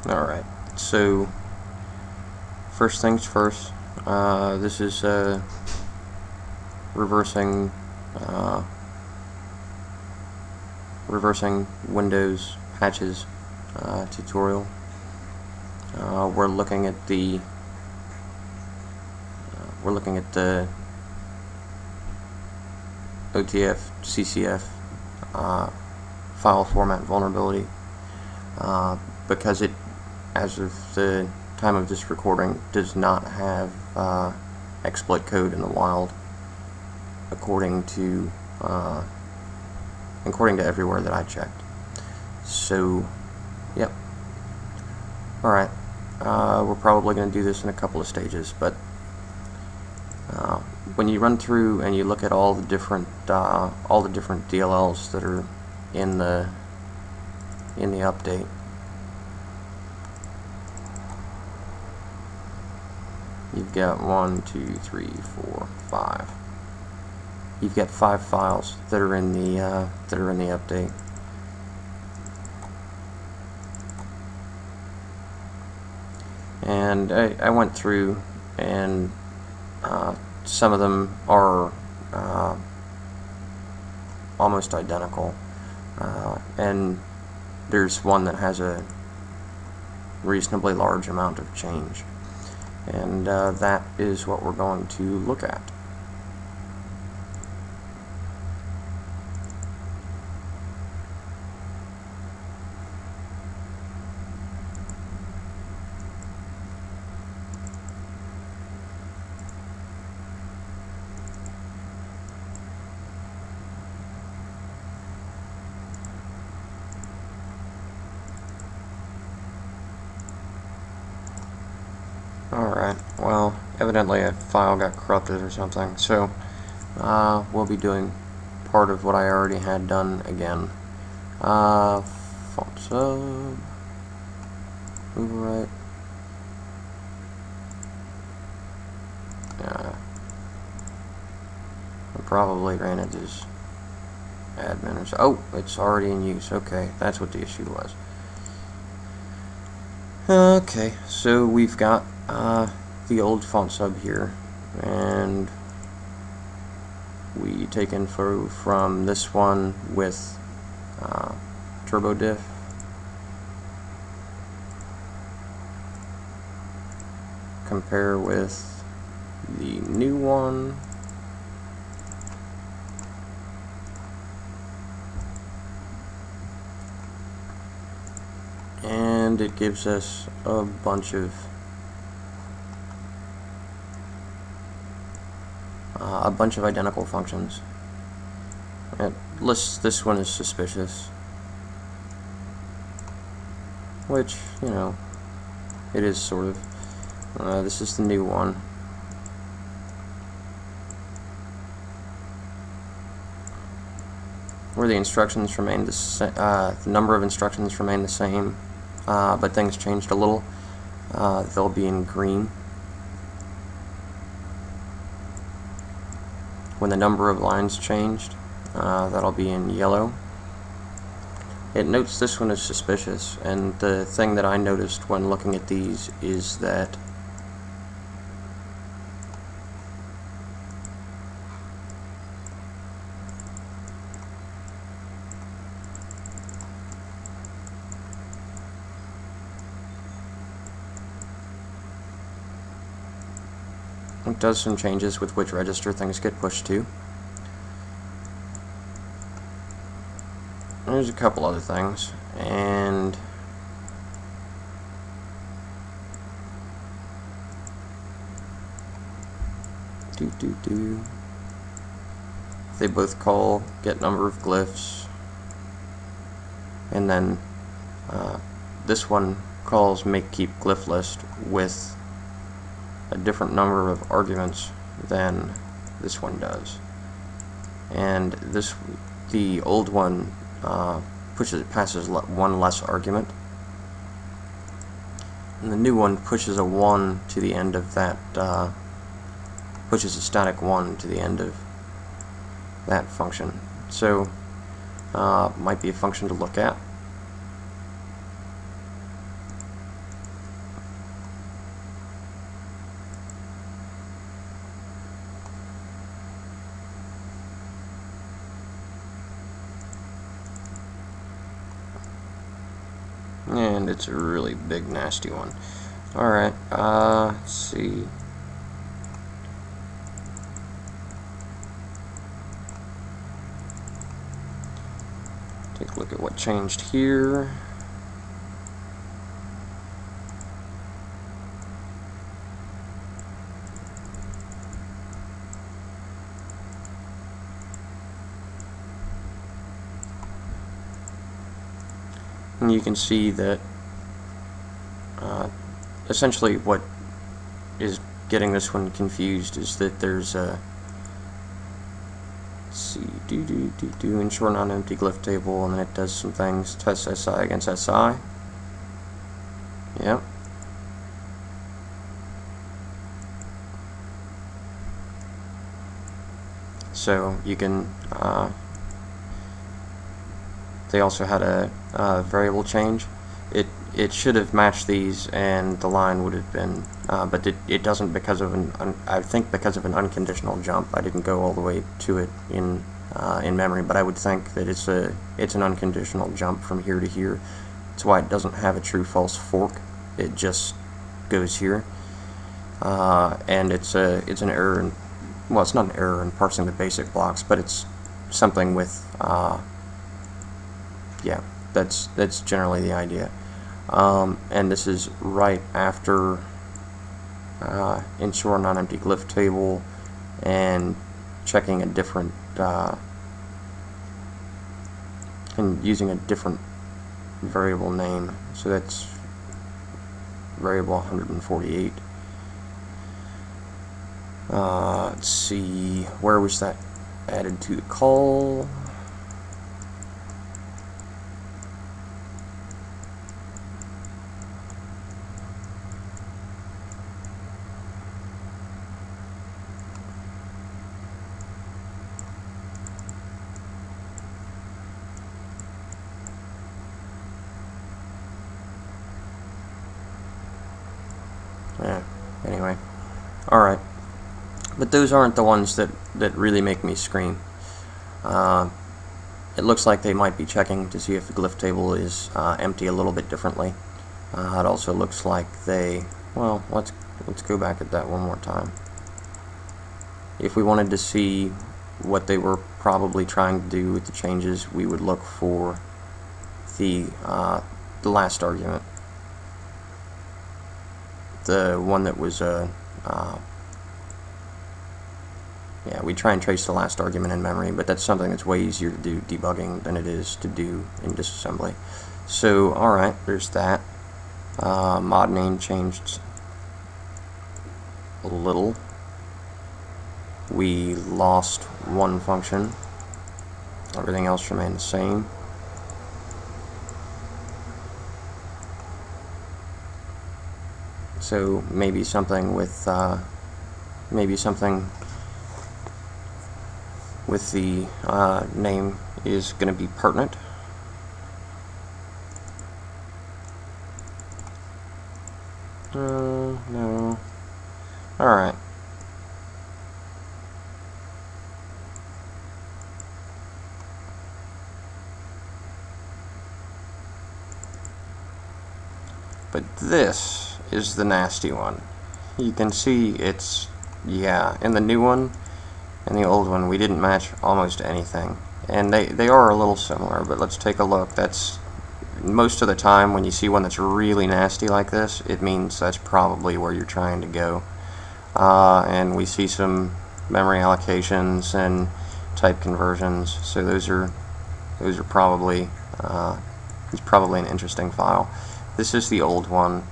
Alright, so first things first, this is reversing Windows patches tutorial. We're looking at the OTF CCF file format vulnerability because it, as of the time of this recording, does not have exploit code in the wild, according to everywhere that I checked. So, yep. Alright, we're probably going to do this in a couple of stages, but when you run through and you look at all the different DLLs that are in the update, you've got 1, 2, 3, 4, 5. You've got 5 files that are in the update. And I went through, and some of them are almost identical, and there's one that has a reasonably large amount of change, and that is what we're going to look at. Alright, well, evidently a file got corrupted or something, so we'll be doing part of what I already had done again. Font sub, overwrite. I probably ran it as admin or so. Oh, it's already in use. Okay, that's what the issue was. Okay, so we've got the old font sub here, and we take info from this one with turbo diff, compare with the new one, and it gives us a bunch of identical functions. It lists this one as suspicious, which, you know, it is sort of. This is the new one. Where the instructions remain the same, the number of instructions remain the same, but things changed a little. They'll be in green. When the number of lines changed, that'll be in yellow. It notes this one is suspicious, and the thing that I noticed when looking at these is that it does some changes with which register things get pushed to. There's a couple other things, and they both call get number of glyphs, and then this one calls make keep glyph list with a different number of arguments than this one does, and the old one passes one less argument, and the new one pushes a 1 to the end of that, pushes a static 1 to the end of that function. So might be a function to look at. and it's a really big nasty one. Alright, let's see. Take a look at what changed here. And you can see that essentially what is getting this one confused is that there's a, let's see, ensure non-empty glyph table, and then it does some things, test SI against SI. Yep. So you can, they also had a variable change. It should have matched these, and the line would have been, but it doesn't because of I think because of an unconditional jump. I didn't go all the way to it in memory, but I would think that it's an unconditional jump from here to here. That's why it doesn't have a true-false fork. It just goes here, and it's an error in, well, it's not an error in parsing the basic blocks, but it's something with yeah, that's generally the idea. And this is right after ensure non-empty glyph table and checking a different and using a different variable name. So that's variable 148. Let's see, where was that added to the call? Yeah, anyway. Alright. But those aren't the ones that really make me scream. It looks like they might be checking to see if the glyph table is empty a little bit differently. It also looks like they, well, let's go back at that one more time. If we wanted to see what they were probably trying to do with the changes, we would look for the last argument. The one that was yeah, we try and trace the last argument in memory, but that's something that's way easier to do debugging than it is to do in disassembly. So, alright, there's that. Mod name changed a little. We lost one function. Everything else remained the same. So maybe something with the name is going to be pertinent. No. Alright. But this is the nasty one. You can see it's, yeah, in the new one and the old one we didn't match almost anything. And they are a little similar, but let's take a look. That's, most of the time when you see one that's really nasty like this, it means that's probably where you're trying to go. And we see some memory allocations and type conversions, so those are probably it's probably an interesting file. This is the old one,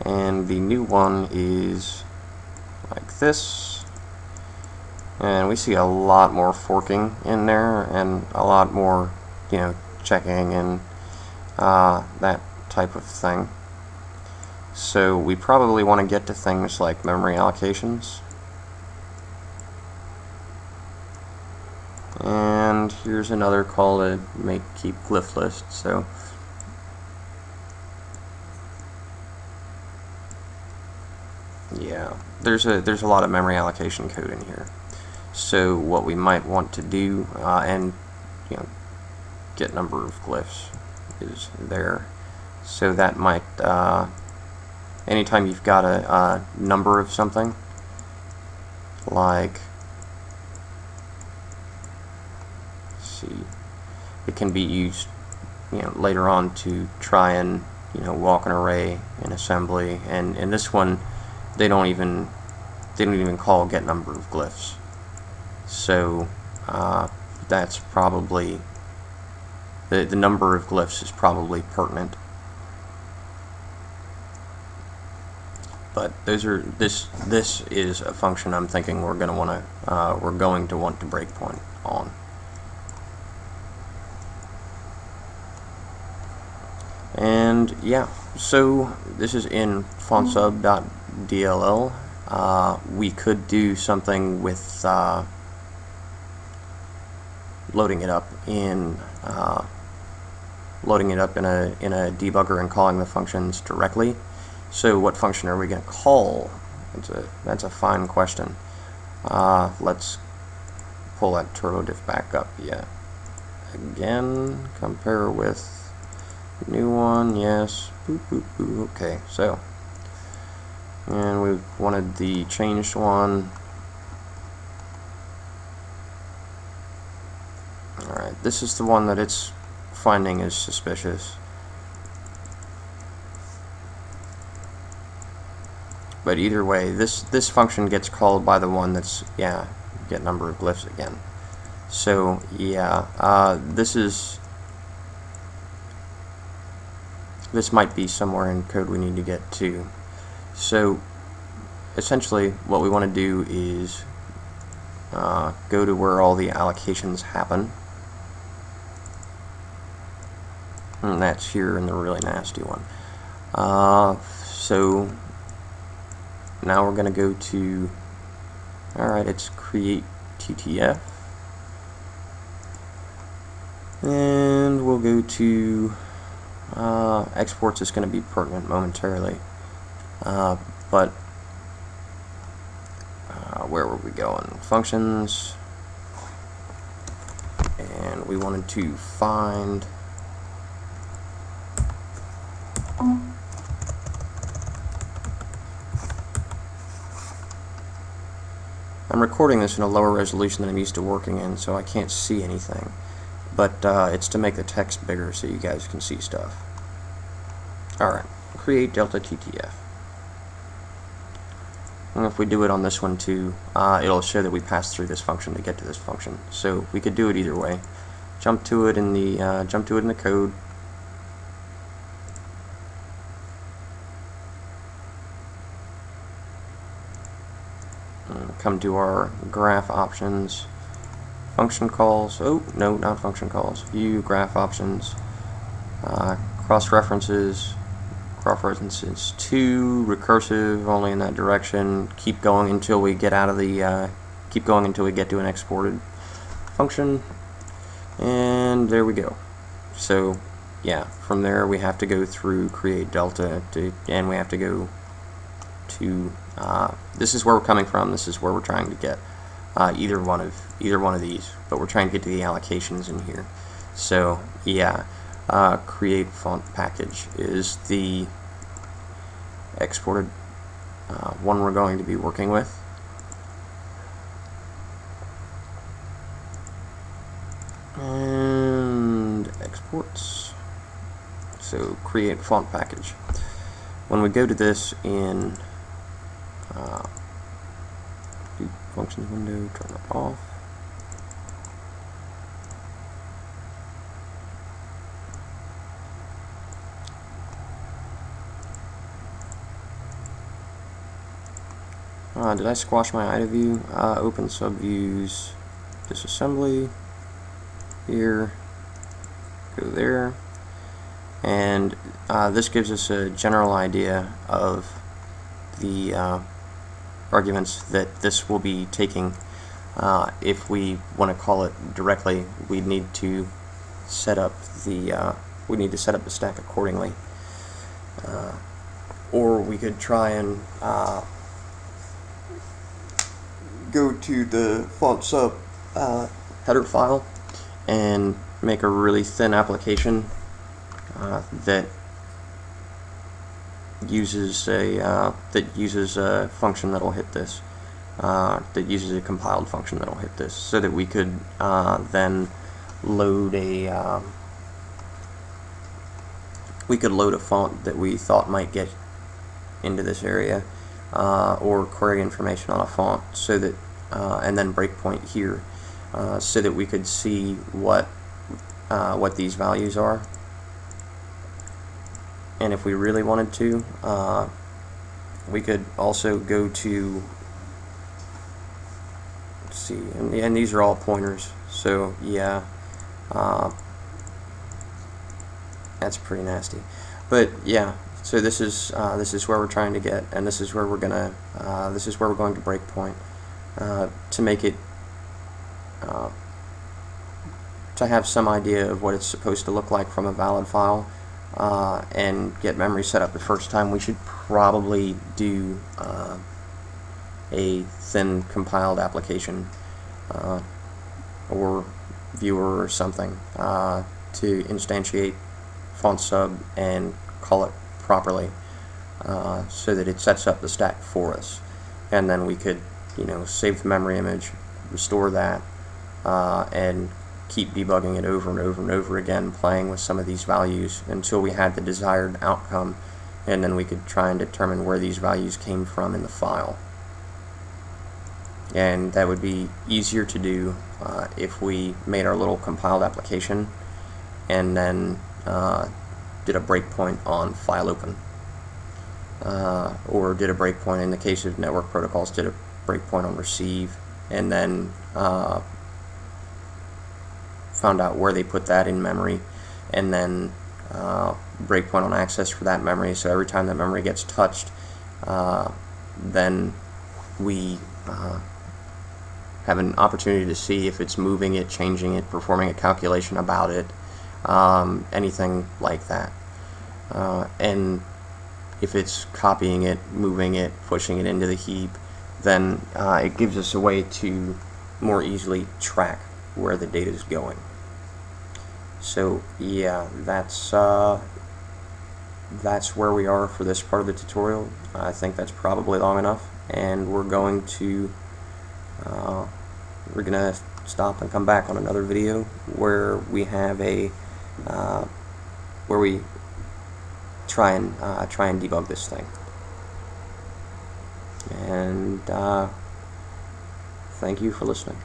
and the new one is like this, and we see a lot more forking in there and a lot more, you know, checking and that type of thing. So we probably want to get to things like memory allocations. And here's another call to make keep glyph list. So yeah, there's a lot of memory allocation code in here. So what we might want to do, and you know, get number of glyphs is there. So that might, anytime you've got a number of something, like, let's see, it can be used, later on to try and, walk an array in assembly. And in this one, they don't even call get number of glyphs. So that's probably the number of glyphs is probably pertinent. But those are this is a function I'm thinking we're going to want to breakpoint on. And yeah, so this is in fontsub.dll. We could do something with loading it up in a debugger and calling the functions directly. So what function are we going to call? That's a fine question. Let's pull that turbodiff back up. Yeah. Again, compare with new one. Yes. Boop, boop, boop. Okay. So, and we wanted the changed one. All right. This is the one that it's finding is suspicious. But either way, this function gets called by the one that's, yeah, get number of glyphs again. So yeah, this might be somewhere in code we need to get to. So essentially what we want to do is go to where all the allocations happen, and that's here in the really nasty one. So now we're going to go to, alright, it's create TTF, and we'll go to exports is going to be pertinent momentarily, but where were we going? Functions, and we wanted to find I'm recording this in a lower resolution than I'm used to working in, so I can't see anything. But it's to make the text bigger so you guys can see stuff. Alright, create delta TTF. And if we do it on this one too, it'll show that we passed through this function to get to this function. So we could do it either way. Jump to it in the code. Come to our graph options, function calls. Oh no, not function calls. View graph options, cross references to recursive only in that direction. Keep going until we get out of the. Keep going until we get to an exported function, and there we go. So yeah, from there we have to go through create delta and we have to go to. This is where we're coming from. This is where we're trying to get either one of these, but we're trying to get to the allocations in here. So yeah, create font package is the exported one we're going to be working with. And exports. So create font package. When we go to this in functions window, turn it off. Did I squash my IDA view? Open subviews, disassembly, here, go there, and this gives us a general idea of the arguments that this will be taking. If we want to call it directly, we need to set up the stack accordingly, or we could try and go to the font sub header file and make a really thin application that uses a function that'll hit this, that uses a compiled function that'll hit this, so that we could then load a font that we thought might get into this area, or query information on a font, so that and then breakpoint here, so that we could see what these values are. And if we really wanted to, we could also go to, let's see, and these are all pointers, so yeah, that's pretty nasty. But yeah, so this is where we're trying to get, and this is where we're going to breakpoint to make it to have some idea of what it's supposed to look like from a valid file. And get memory set up the first time. We should probably do a thin compiled application or viewer or something to instantiate font sub and call it properly, so that it sets up the stack for us, and then we could, save the memory image, restore that, and keep debugging it over and over and over again, playing with some of these values until we had the desired outcome, and then we could try and determine where these values came from in the file. And that would be easier to do if we made our little compiled application and then did a breakpoint on file open, or did a breakpoint, in the case of network protocols, did a breakpoint on receive, and then found out where they put that in memory, and then breakpoint on access for that memory. So every time that memory gets touched, then we have an opportunity to see if it's moving it, changing it, performing a calculation about it, anything like that. And if it's copying it, moving it, pushing it into the heap, then it gives us a way to more easily track where the data is going. So yeah, that's where we are for this part of the tutorial. I think that's probably long enough, and we're going to stop and come back on another video where we have a where we try and debug this thing. And thank you for listening.